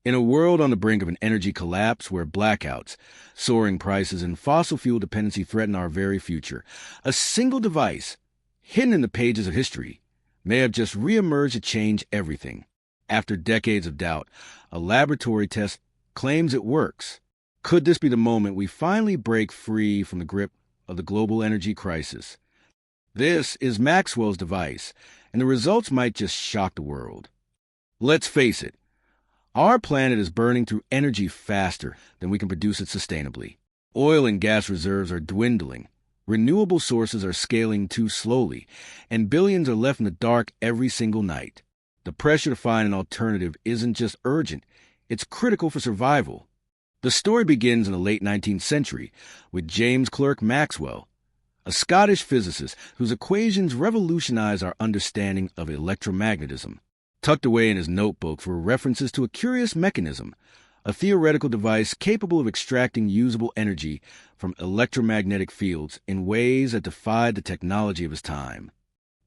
In a world on the brink of an energy collapse where blackouts, soaring prices, and fossil fuel dependency threaten our very future, a single device, hidden in the pages of history, may have just reemerged to change everything. After decades of doubt, a laboratory test claims it works. Could this be the moment we finally break free from the grip of the global energy crisis? This is Maxwell's device, and the results might just shock the world. Let's face it, our planet is burning through energy faster than we can produce it sustainably. Oil and gas reserves are dwindling, renewable sources are scaling too slowly, and billions are left in the dark every single night. The pressure to find an alternative isn't just urgent, it's critical for survival. The story begins in the late 19th century with James Clerk Maxwell, a Scottish physicist whose equations revolutionized our understanding of electromagnetism. Tucked away in his notebook were references to a curious mechanism, a theoretical device capable of extracting usable energy from electromagnetic fields in ways that defied the technology of his time.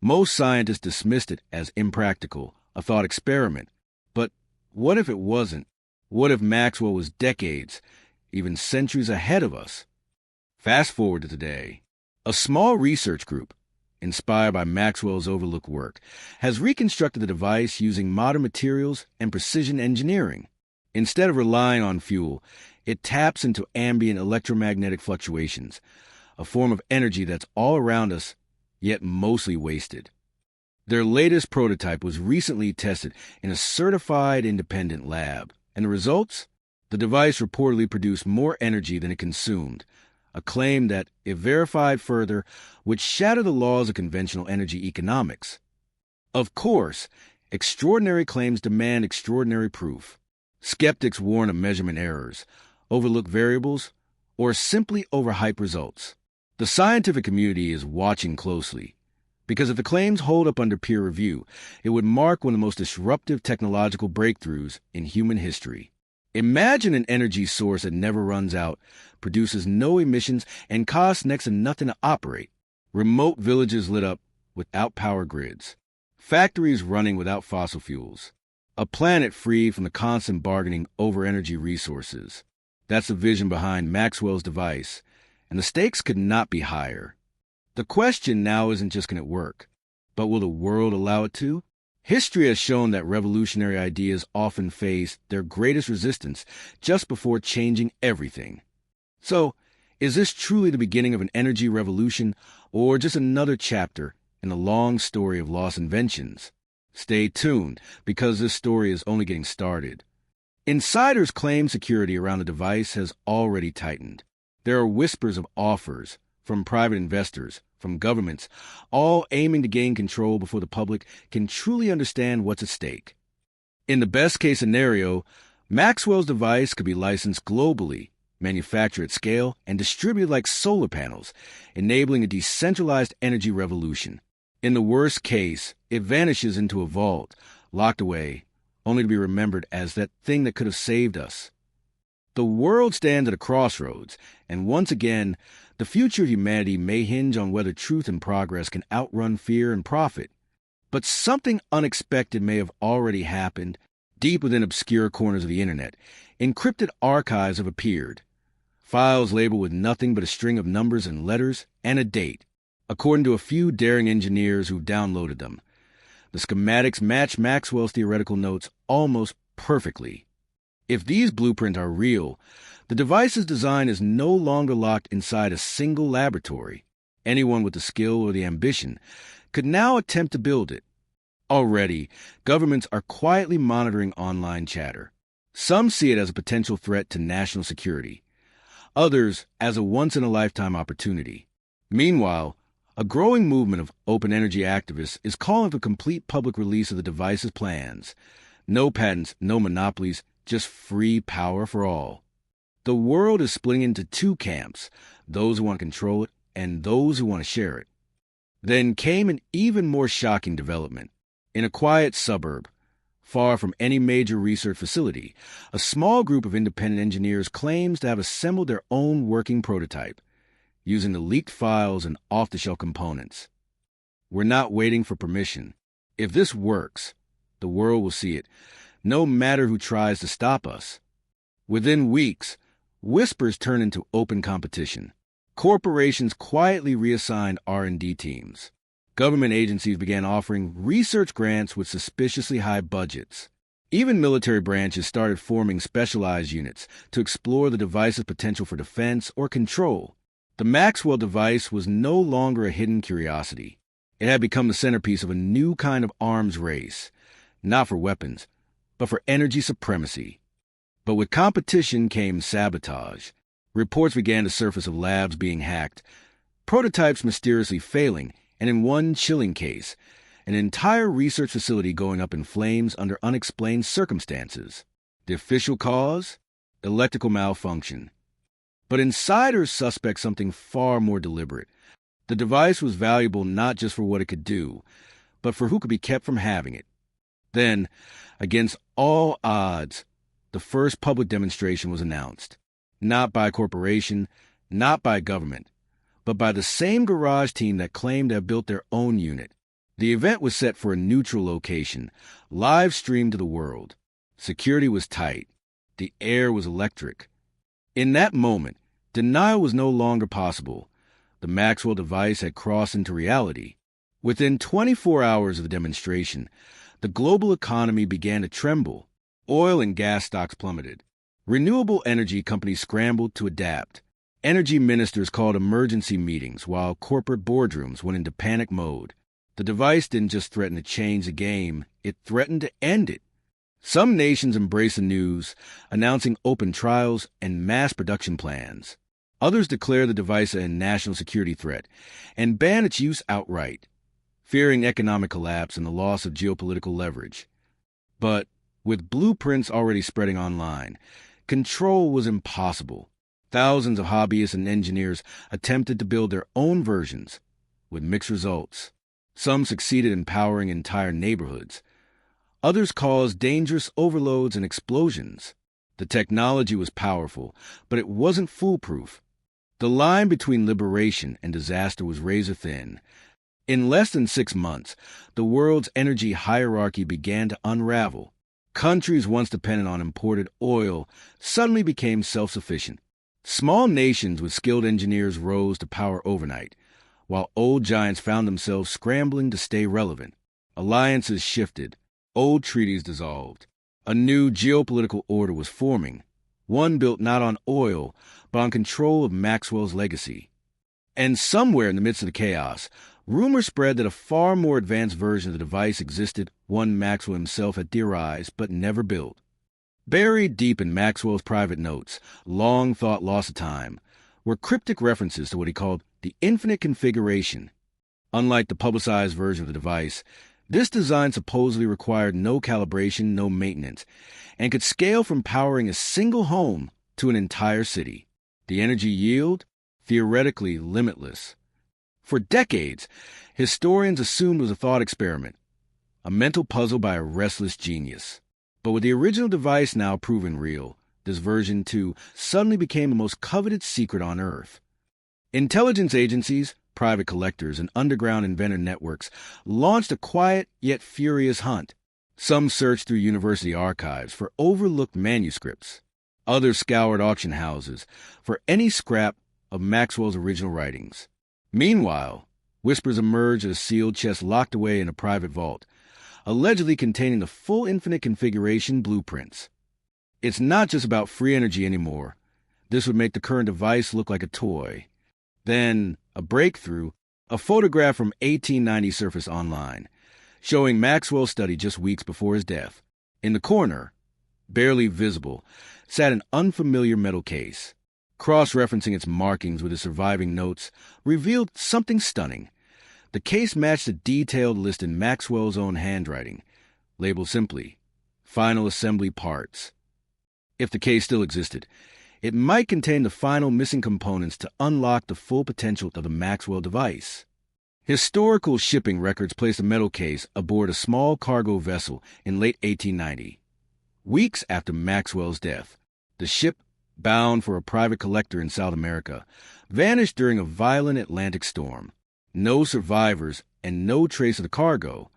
Most scientists dismissed it as impractical, a thought experiment. But what if it wasn't? What if Maxwell was decades, even centuries ahead of us? Fast forward to today. A small research group, inspired by Maxwell's overlooked work, has reconstructed the device using modern materials and precision engineering. Instead of relying on fuel, it taps into ambient electromagnetic fluctuations, a form of energy that's all around us, yet mostly wasted. Their latest prototype was recently tested in a certified independent lab, and the results? The device reportedly produced more energy than it consumed, a claim that, if verified further, would shatter the laws of conventional energy economics. Of course, extraordinary claims demand extraordinary proof. Skeptics warn of measurement errors, overlook variables, or simply overhype results. The scientific community is watching closely, because if the claims hold up under peer review, it would mark one of the most disruptive technological breakthroughs in human history. Imagine an energy source that never runs out, produces no emissions, and costs next to nothing to operate. Remote villages lit up without power grids. Factories running without fossil fuels. A planet free from the constant bargaining over energy resources. That's the vision behind Maxwell's device, and the stakes could not be higher. The question now isn't just can it work, but will the world allow it to? History has shown that revolutionary ideas often face their greatest resistance just before changing everything. So, is this truly the beginning of an energy revolution, or just another chapter in the long story of lost inventions? Stay tuned, because this story is only getting started. Insiders claim security around the device has already tightened. There are whispers of offers from private investors, from governments, all aiming to gain control before the public can truly understand what's at stake. In the best-case scenario, Maxwell's device could be licensed globally, manufactured at scale, and distributed like solar panels, enabling a decentralized energy revolution. In the worst case, it vanishes into a vault, locked away, only to be remembered as that thing that could have saved us. The world stands at a crossroads, and once again, the future of humanity may hinge on whether truth and progress can outrun fear and profit. But something unexpected may have already happened. Deep within obscure corners of the internet, encrypted archives have appeared. Files labeled with nothing but a string of numbers and letters and a date, according to a few daring engineers who downloaded them. The schematics match Maxwell's theoretical notes almost perfectly. If these blueprints are real, the device's design is no longer locked inside a single laboratory. Anyone with the skill or the ambition could now attempt to build it. Already, governments are quietly monitoring online chatter. Some see it as a potential threat to national security. Others as a once-in-a-lifetime opportunity. Meanwhile, a growing movement of open energy activists is calling for complete public release of the device's plans. No patents, no monopolies, just free power for all. The world is splitting into two camps, those who want to control it and those who want to share it. Then came an even more shocking development. In a quiet suburb, far from any major research facility, a small group of independent engineers claims to have assembled their own working prototype, using the leaked files and off-the-shelf components. We're not waiting for permission. If this works, the world will see it. no matter who tries to stop us. Within weeks, whispers turned into open competition. Corporations quietly reassigned R&D teams. Government agencies began offering research grants with suspiciously high budgets. Even military branches started forming specialized units to explore the device's potential for defense or control. The Maxwell device was no longer a hidden curiosity. It had become the centerpiece of a new kind of arms race, not for weapons, but for energy supremacy. But with competition came sabotage. Reports began to surface of labs being hacked, prototypes mysteriously failing, and in one chilling case, an entire research facility going up in flames under unexplained circumstances. The official cause? Electrical malfunction. But insiders suspect something far more deliberate. The device was valuable not just for what it could do, but for who could be kept from having it. Then, against all odds, the first public demonstration was announced. Not by a corporation, not by government, but by the same garage team that claimed to have built their own unit. The event was set for a neutral location, live streamed to the world. Security was tight. The air was electric. In that moment, denial was no longer possible. The Maxwell device had crossed into reality. Within 24 hours of the demonstration, the global economy began to tremble. Oil and gas stocks plummeted. Renewable energy companies scrambled to adapt. Energy ministers called emergency meetings while corporate boardrooms went into panic mode. The device didn't just threaten to change the game, it threatened to end it. Some nations embraced the news, announcing open trials and mass production plans. Others declared the device a national security threat and banned its use outright, fearing economic collapse and the loss of geopolitical leverage. But with blueprints already spreading online, control was impossible. Thousands of hobbyists and engineers attempted to build their own versions, with mixed results. Some succeeded in powering entire neighborhoods. Others caused dangerous overloads and explosions. The technology was powerful, but it wasn't foolproof. The line between liberation and disaster was razor thin. In less than 6 months, the world's energy hierarchy began to unravel. Countries once dependent on imported oil suddenly became self-sufficient. Small nations with skilled engineers rose to power overnight, while old giants found themselves scrambling to stay relevant. Alliances shifted, old treaties dissolved. A new geopolitical order was forming, one built not on oil, but on control of Maxwell's legacy. And somewhere in the midst of the chaos, rumors spread that a far more advanced version of the device existed, one Maxwell himself had theorized but never built. Buried deep in Maxwell's private notes, long thought lost to time, were cryptic references to what he called the infinite configuration. Unlike the publicized version of the device, this design supposedly required no calibration, no maintenance, and could scale from powering a single home to an entire city. The energy yield? Theoretically limitless. For decades, historians assumed it was a thought experiment, a mental puzzle by a restless genius. But with the original device now proven real, this version 2 suddenly became the most coveted secret on Earth. Intelligence agencies, private collectors, and underground inventor networks launched a quiet yet furious hunt. Some searched through university archives for overlooked manuscripts. Others scoured auction houses for any scrap of Maxwell's original writings. Meanwhile, whispers emerged of a sealed chest locked away in a private vault, allegedly containing the full infinite configuration blueprints. It's not just about free energy anymore. This would make the current device look like a toy. Then, a breakthrough, a photograph from 1890 surfaced online, showing Maxwell's study just weeks before his death. In the corner, barely visible, sat an unfamiliar metal case. Cross-referencing its markings with his surviving notes revealed something stunning. The case matched a detailed list in Maxwell's own handwriting, labeled simply, Final Assembly Parts. If the case still existed, it might contain the final missing components to unlock the full potential of the Maxwell device. Historical shipping records placed the metal case aboard a small cargo vessel in late 1890. Weeks after Maxwell's death, the ship, bound for a private collector in South America, vanished during a violent Atlantic storm. No survivors and no trace of the cargo.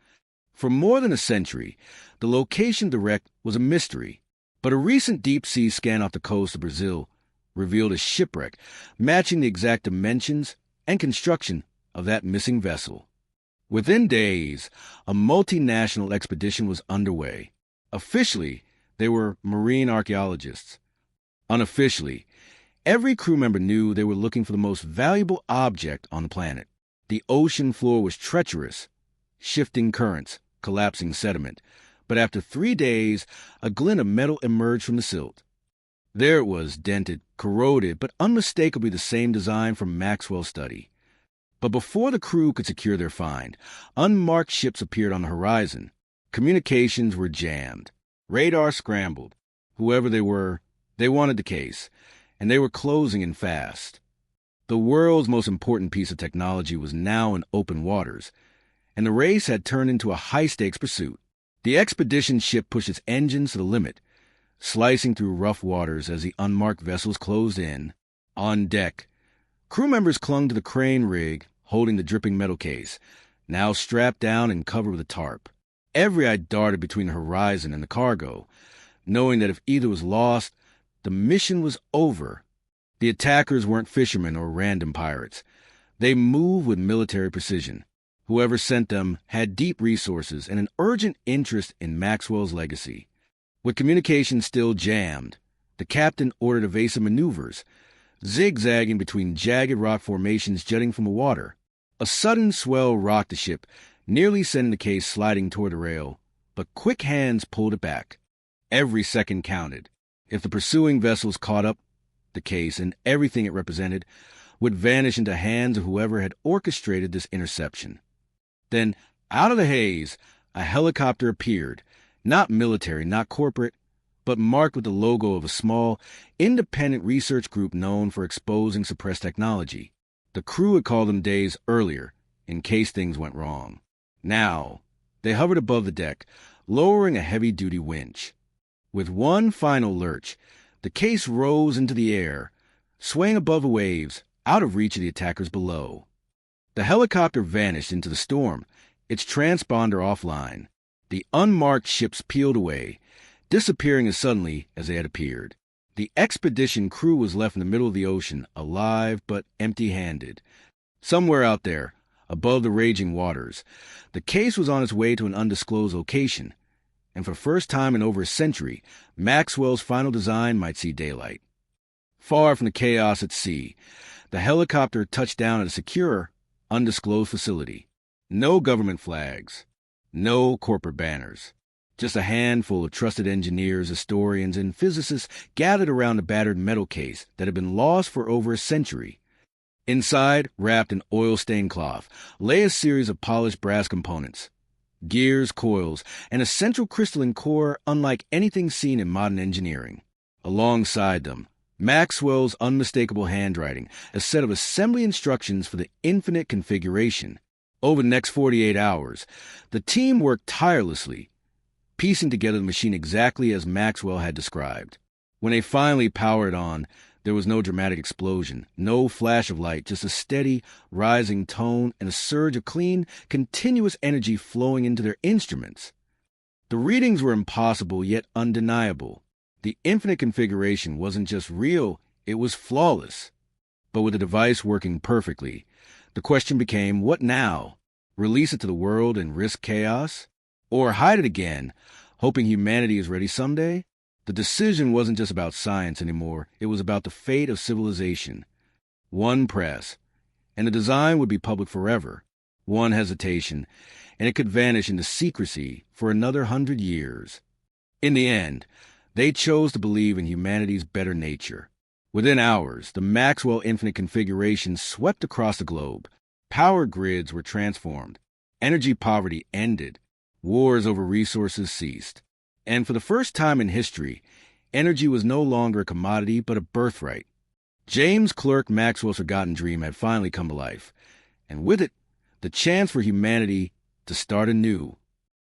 For more than a century, the location of the wreck was a mystery, but a recent deep-sea scan off the coast of Brazil revealed a shipwreck matching the exact dimensions and construction of that missing vessel. Within days, a multinational expedition was underway. Officially, they were marine archaeologists. Unofficially, every crew member knew they were looking for the most valuable object on the planet. The ocean floor was treacherous, shifting currents, collapsing sediment. But after 3 days, a glint of metal emerged from the silt. There it was, dented, corroded, but unmistakably the same design from Maxwell's study. But before the crew could secure their find, unmarked ships appeared on the horizon. Communications were jammed. Radar scrambled. Whoever they were, they wanted the case, and they were closing in fast. The world's most important piece of technology was now in open waters, and the race had turned into a high-stakes pursuit. The expedition ship pushed its engines to the limit, slicing through rough waters as the unmarked vessels closed in. On deck, crew members clung to the crane rig, holding the dripping metal case, now strapped down and covered with a tarp. Every eye darted between the horizon and the cargo, knowing that if either was lost, the mission was over. The attackers weren't fishermen or random pirates. They moved with military precision. Whoever sent them had deep resources and an urgent interest in Maxwell's legacy. With communications still jammed, the captain ordered evasive maneuvers, zigzagging between jagged rock formations jutting from the water. A sudden swell rocked the ship, nearly sending the case sliding toward the rail, but quick hands pulled it back. Every second counted. If the pursuing vessels caught up, the case and everything it represented would vanish into hands of whoever had orchestrated this interception. Then, out of the haze, a helicopter appeared, not military, not corporate, but marked with the logo of a small, independent research group known for exposing suppressed technology. The crew had called them days earlier, in case things went wrong. Now, they hovered above the deck, lowering a heavy-duty winch. With one final lurch, the case rose into the air, swaying above the waves, out of reach of the attackers below. The helicopter vanished into the storm, its transponder offline. The unmarked ships peeled away, disappearing as suddenly as they had appeared. The expedition crew was left in the middle of the ocean, alive but empty-handed. Somewhere out there, above the raging waters, the case was on its way to an undisclosed location, and for the first time in over a century, Maxwell's final design might see daylight. Far from the chaos at sea, the helicopter touched down at a secure, undisclosed facility. No government flags, no corporate banners. Just a handful of trusted engineers, historians, and physicists gathered around the battered metal case that had been lost for over a century. Inside, wrapped in oil-stained cloth, lay a series of polished brass components. Gears, coils, and a central crystalline core unlike anything seen in modern engineering. Alongside them, Maxwell's unmistakable handwriting, a set of assembly instructions for the infinite configuration. Over the next 48 hours, the team worked tirelessly, piecing together the machine exactly as Maxwell had described. When they finally powered on, there was no dramatic explosion, no flash of light, just a steady, rising tone and a surge of clean, continuous energy flowing into their instruments. The readings were impossible yet undeniable. The infinite configuration wasn't just real, it was flawless. But with the device working perfectly, the question became, what now? Release it to the world and risk chaos? Or hide it again, hoping humanity is ready someday? The decision wasn't just about science anymore, it was about the fate of civilization. One press, and the design would be public forever. One hesitation, and it could vanish into secrecy for another 100 years. In the end, they chose to believe in humanity's better nature. Within hours, the Maxwell infinite configuration swept across the globe. Power grids were transformed. Energy poverty ended. Wars over resources ceased. And for the first time in history, energy was no longer a commodity but a birthright. James Clerk Maxwell's forgotten dream had finally come to life, and with it, the chance for humanity to start anew.